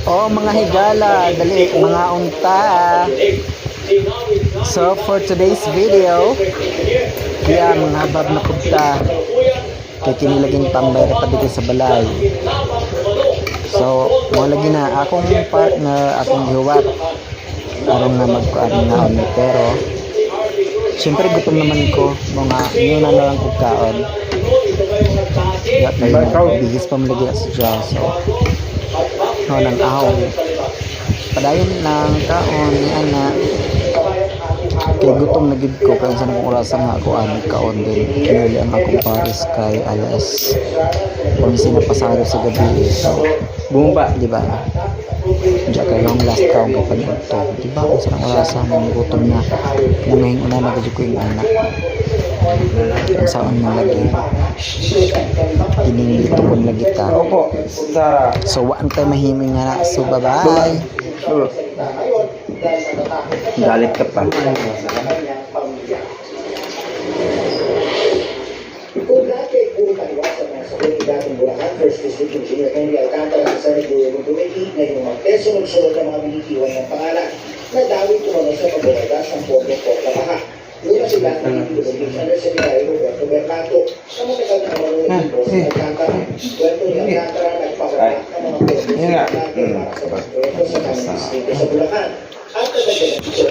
Oh, mga higala, dali, mga unta. So, for today's video, mga habab na punta. Kay kinilaging tambay na padigay sa balay. So, mo lagi na akong partner, akong giwat. Aron na magkuan nga oni, pero siyempre gutom naman ko, mga yun na lang kong kaon. Kaya bigis pa malagi sa dyan. So, no, nang ahong padayon lang kaon ni ana. Kaya gutom na gid ko kaya sa nang orasan nga ako kaon din. Kinuli ang akong pares kay alas 11 na pasado sa gabi. So, bumaba, di ba? Diyan kayo ang last count ko pa nito. Di ba? Kung sa nang orasan mo gutom na. Ngayong una na ko yung anak. Ang saan mo lagi. Ining dito ko lagi ta. So, waan tayo mahiming nga na. So, bye-bye. Galit ka pa. Kung dati ay puro paliwasan ng sakit ni dating Bulacan First District Engineer Henry Alcantara sa Senate Bureau Committee ngayong magpeso magsulot ng mga binitiwan ng pangalan na dawit tumano sa pagbabagas ng pondo po labaha. Luna sila ng Philippines Undersecretary Roberto Bernato sa matagal na marunong po sa Alcantara. Kwento ni Alcantara nagpapagak ng mga pondo para sa pagbabagas sa mga distrito sa Bulacan. At kadagdagan dito,